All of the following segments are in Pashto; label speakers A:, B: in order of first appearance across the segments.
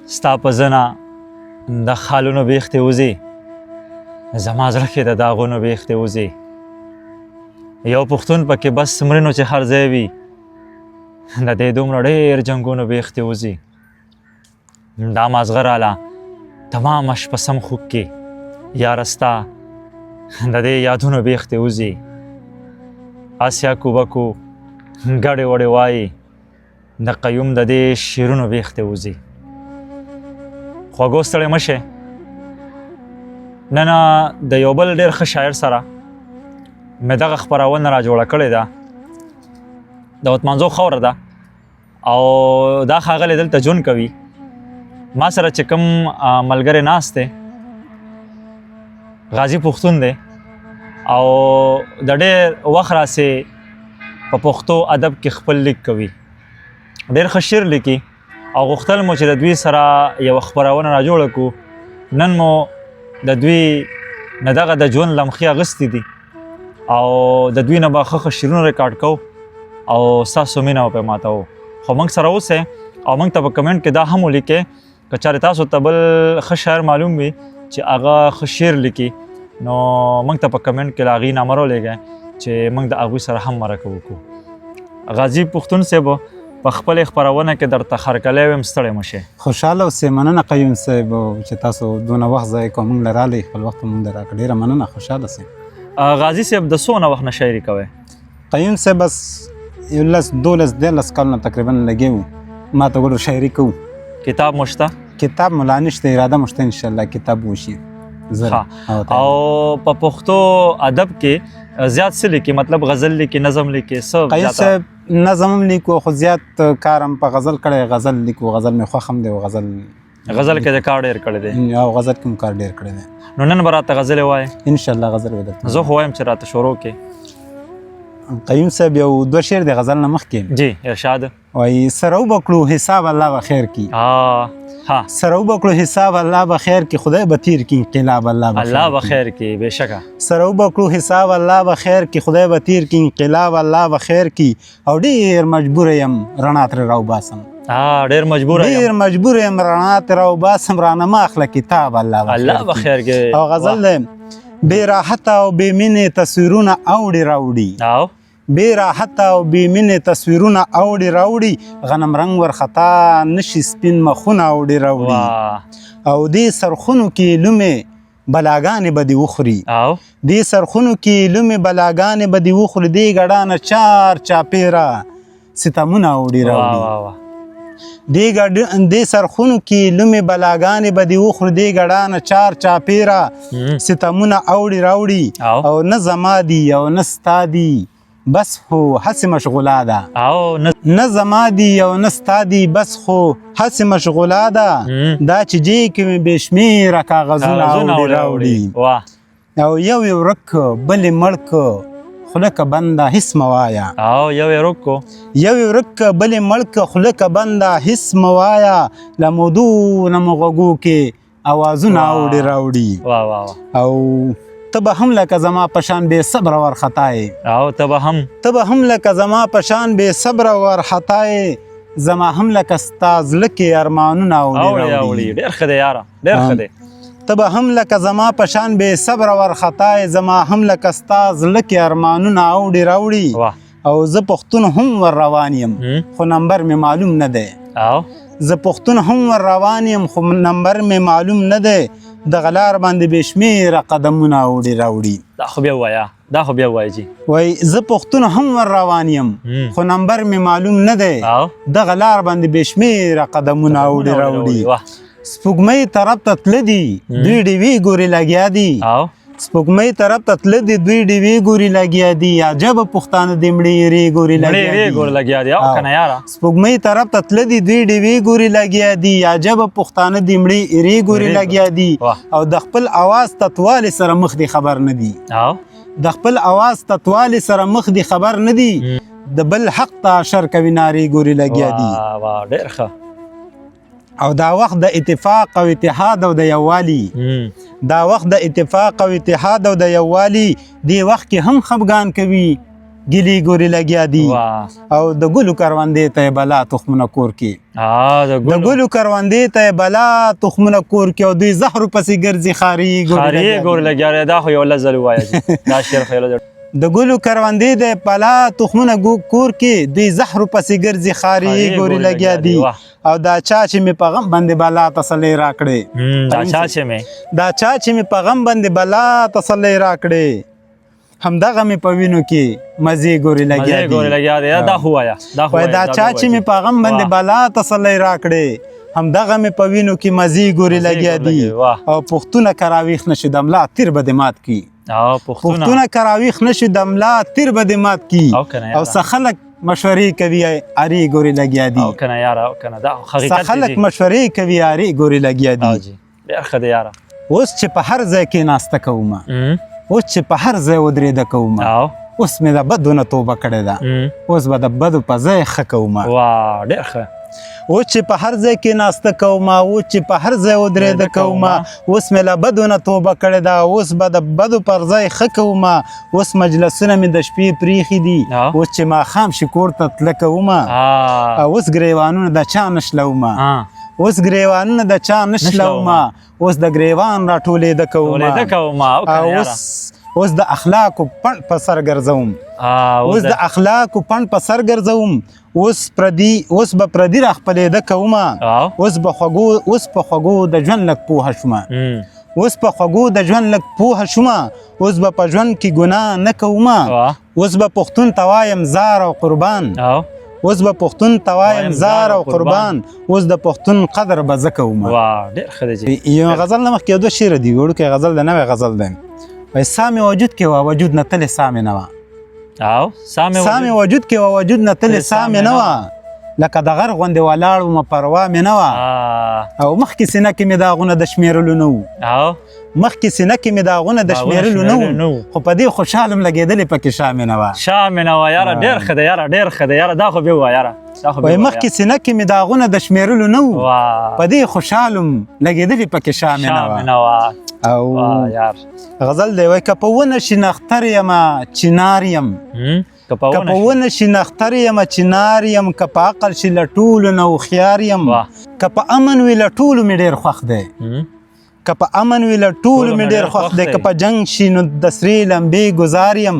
A: ستا په زنه د خالونو بیختې وځي، زما زړه کې د داغونو بیختې وځي. یو پښتون پکې بس مرینو چې هر ځای وي، د دې دومره ډېر جنګونو بیختې وځي. دا مازغه راله تمامه شپه سم خوب کې یاره ستا د دې یادونو بیختې وځي. آسیا کوبکو ګډې وړې وایي، د قیوم د دې شعرونو بیختې وځي. خوږو ستړی مه شئ. نن د یو بل ډېر ښه شاعر سره مې دغه خپرونه را جوړه کړې ده، د وطمنځو خوره ده او دا ښاغلی دلته ژوند کوي. ما سره چې کوم ملګری ناست دی غازي پښتون دی او د ډېر وخت راسې په پښتو ادب کې خپل لیک کوي، ډېر ښه شعر لیکي او غوښتل مو چې د دوی سره یوه خپرونه را جوړه کړو. نن مو د دوی نه دغه د ژوند لمحې اخیستې دي او د دوی نه به ښه شعرونه ریکارډ کوو او ستاسو مینه به پرې ماتوو. خو موږ سره اوسئ او موږ ته په کمنټ کې دا هم ولیکئ که چارې تاسو ته بل ښه شاعر معلوم وي چې هغه ښه شعر لیکي، نو موږ ته په کمنټ کې له هغې نمبر ولیږئ چې موږ د هغوی سره هم مرکه وکړو. غازي پښتون صاحب په خپلې خپرونه کې درته هرکلی ویم، ستړی مه شئ.
B: خوشحاله اوسئ. مننه قیوم صاحب چې تاسو دونه وخت ضایع کوئ موږ له رالی، خپل وخت موږ ته راکړ، ډېره مننه. خوشحاله اوسئ.
A: غازي صاحب د څونه وخت نه شاعري کوئ؟
B: قیوم صاحب بس 11-12 کلونه تقریبا لګیا وو ما ته ګوره شاعري کوو.
A: کتاب مو شته؟
B: کتاب مو لا نشته، اراده مو شته انشاءالله کتاب وشي.
A: او په پښتو ادب کې زیات څه لیکي؟ مطلب غزل لیکي، نظم لیکي، څه
B: قیوم صاحب نظم هم لیکو خو زیات کار هم په غزل کړی، غزل لیکو، غزل مې خوښ هم دی او غزل
A: کې د کار ډېر کړی دی
B: او غزل کې هم کار ډېر کړی دی.
A: نو نن به راته غزلې وایې؟
B: انشاءالله غزل به درته
A: زه خو وایم چې راته شروع کې.
B: قیوم صاحب یو 2 شعر دی غزل نه مخکې.
A: جی ارشاد.
B: وایي سره وبکړو حساب الله به خیر کي. سره وبکړو حساب الله به خیر کي، خدای به تیر کي انقلاب الله به
A: خیر کي. بېشکه
B: سره وبکړو حساب الله به خیر کي، خدای به تیر کي انقلاب الله به خیر کي. او ډېر مجبوره یم رڼا ترې راوباسم.
A: ډېر مجبوره
B: یم رڼا ترې راوباسم، رانه مه اخله کتاب الله به خیر کي. او غزل دی بې راحته او بې مینې تصویرونه اوړي راوړي، بې راحته او بې مینې تصویرونه اوړي راوړي، غنم رنګ ورخطا نشي سپین مخونه اوړي راوړي. او دې سرخونو کې لومې بلاګانې به دې وخوري، دې سرخونو کې لومې بلاګانې به دې وخوري، دې ګډانه چار چاپېره ستمونه اوړي راوړي. دې سرخونو کې لومې بلاګانې به دې وخوري، دې ګډانه چار چاپېره ستمونه اوړي راوړي. او نه زما دي او نه ستا دي بس خو هسې مشغوله ده، نه زما دي او نه ستا دي بس خو هسې مشغوله ده. دا چې جې کې مې بې شمېره کاغذونه اوړي راوړي. او یو یې ورک بل یې مړ که خوله که بنده هېڅ مه وایه.
A: یو یې ورک
B: بل یې مړ که خوله که بنده هېڅ مه وایه. له مودو نه مو غوږو کې اوازونه اوړي راوړي. او ته به هم لکه زما په شان بې صبره ورخطا یې. ته به هم لکه زما په شان بې صبره ورخطا یې. زما هم لکه ستا زړه کې ارمانونه اوړي راوړي.
A: ډېر ښه دی یاره، ډېر ښه دی.
B: ته به هم لکه زما په شان بې صبره ورخطا یې. زما هم لکه ستا زړه کې ارمانونه اوړي راوړي. او زه پښتون هم ور روان یم خو نمبر مې معلوم نه دی. زه پښتون هم ور روان یم خو نمبر مې معلوم نه دی. د غلار باندې بې شمېره قدمونه اوړي راوړي.
A: دا خو بیا ووایه جي.
B: وایي زه پښتون هم ور روان یم خو نمبر مې معلوم نه دی. د غلار باندې بې شمېره قدمونه اوړي راوړي. سپوږمۍ طرف ته تله دي دوی ډیوې ګورې لګیا دي. سپوږمۍ طرف ته تله دي دوی ډیوې ګورې لګیا دي. عجبه پښتانه د مړې یېرې ګورې لګیا دي. سپوږمۍ طرف ته تله دي دوی ډیوې ګورې لګیا دي. عجبه پښتانه د مړې یېرې ګورې لګیا دي. او د خپل اواز تتوالې سره مخ دي خبر نه دي. د خپل اواز تتوالې سره مخ دي خبر نه دي. د بل حق ته اشر کوي نارې ګورې لګیا دي.
A: ډېر ښه.
B: او دا وخت د اتفاق او اتحاد او د یووالي، دا وخت د اتفاق او اتحاد او د یووالي. دې وخت کې هم خفګان کوي ګیلي ګوري لګیا دي
A: واه
B: او د ګلو کروندې ته بلا تخمونه کور کې د ګلو کروندې ته بلا تخمونه کور کې او دوی زهرو پسې ګرځي خاري
A: ګوري لګیا دي. دا خو یو لزل وایي دا شعر خو یو
B: د ګلو کروندې د بلا تخمونه کور کې دوی زهرو پسې ګرځي خاري ګوري لګیا دي او دا چا چې مې په غم باندې بلا تسلی راکړې دا چا چې مې په غم باندې بلا تسلی راکړې همدغه مې په وینو کې مزې ګوري لګیا دي
A: دا خو وایا
B: دا چا چې مې په غم باندې بلا تسلی راکړې همدغه مې په وینو کې مزې ګوري لګیا دي او پښتونه کراویخ نشي د ملا تیر به دې مات کی پښتونه کراویخ نشي د ملا تیر به دې مات کی او څه خلک مشورې کوي اری ګوري لګیا دي
A: او کنه یاره او کنه دا حقیقت
B: څه خلک مشورې کوي اری ګوري لګیا دي
A: ډېر ښه دی یاره.
B: اوس چې په هر ځای کې ناسته کوم اوس چې په هر ځای ودرېده کوم اوس مې د بدو نه توبه کړې ده اوس به د بدو په ځای ښه کوم
A: واه ډېر ښه.
B: اوس چې په هر ځای کې ناسته کوم اوس چې په هر ځای ودرېده کوم اوس مې له بدو نه توبه کړې ده اوس به د بدو پر ځای ښه کوم اوس مجلسونه مې د شپې پریښي دي اوس چې ماښام شي کور ته تله کوم اوس ګریوانونه د چا نشلوم اوس ګریوانونه د چا نشلوم اوس د ګریوان راټولېده کوم اوس د اخلاقو پڼ په سر ګرځوم اوس د اخلاقو پڼ په سر ګرځوم اوس به پردي راخپلېده کوم اوس په خوږو د ژوند لږ پوهه شوم اوس په خوږو د ژوند لږ پوهه شوم اوس به په ژوند کې ګناه نه کوم اوس به پښتون ته وایم زار او قربان اوس به پښتون ته وایم زار او قربان اوس د پښتون قدر به زه کوم.
A: ډېر ښه دی.
B: یو غزل نه مخکې دوه شعره دي وړوکی غزل دی نوی غزل دی وایي سا مې وجود کې وه وجود نه تلې سا مې نه وه سا مې وجود کې وه وجود نه تلې سا مې نه وه لکه د غر غوندې ولاړ ومه پروا مې نه وه او مخکې سینه کې مې داغونه د شمېرلو نه وو مخکې سینه کې مې داغونه د شمېرلو نه وو خو په دې خوشحاله م لګېدلې پکې شا مې نه وه
A: شا مې نه وه یاره ډېر ښه دی یاره ډېر ښه دی یاره دا خو بیا ووایه یاره
B: وایي مخکې سینه کې مې داغونه د شمېرلو نه وو په دې خوشحاله م لګېدلې پکې شا مې نه وه او غزل دی وایي که په ونه شي نختر یمه چنار یم که په ونه شي نختر یمه چنار یم که په عقل شي له ټولو نه هوښیار یم که په امن وي له ټولو مې ډېر خوښ دی که په امن وي له ټولو مې ډېر خوښ دی که په جنګ شي نو د سرې لمبې ګزار یم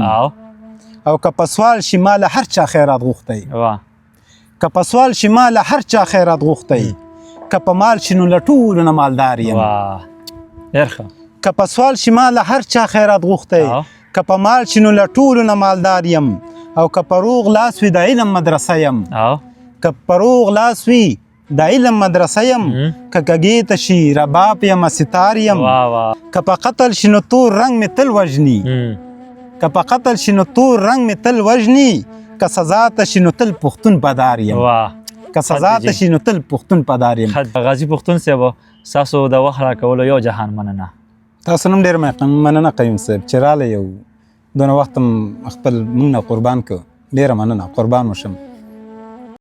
B: او که په سوال شي ما له هر چا خیرات غوښتی که په سوال شي ما له هر چا خیرات غوښتی که په مال شي نو له ټولو نه مالدار یم که په سوال شي ما له هر چا خیرات غوښتی که په مال شي نو له ټولو نه مالدار یم او که په روغ لاس وي د علم مدرسه یم که په روغ لاس وي د علم مدرسه یم که کږې ته شي رباب یم ستار یم که په قتل شي نو تور رنګ مې تل وژني که په قتل شي نو تور رنګ مې تل وژني که سزا ته شي نو تل پښتون پدار یم که سزا ته شي نو تل پښتون پدار یم.
A: غازي پښتون صاحب ستاسو د وخت راکولو یو جهان مننه.
B: تاسو نم ډېر مننه قیوم صاحب چې راله یو دونه وخت خپل موږ نه قربان کړ ډېره مننه قربان وشم.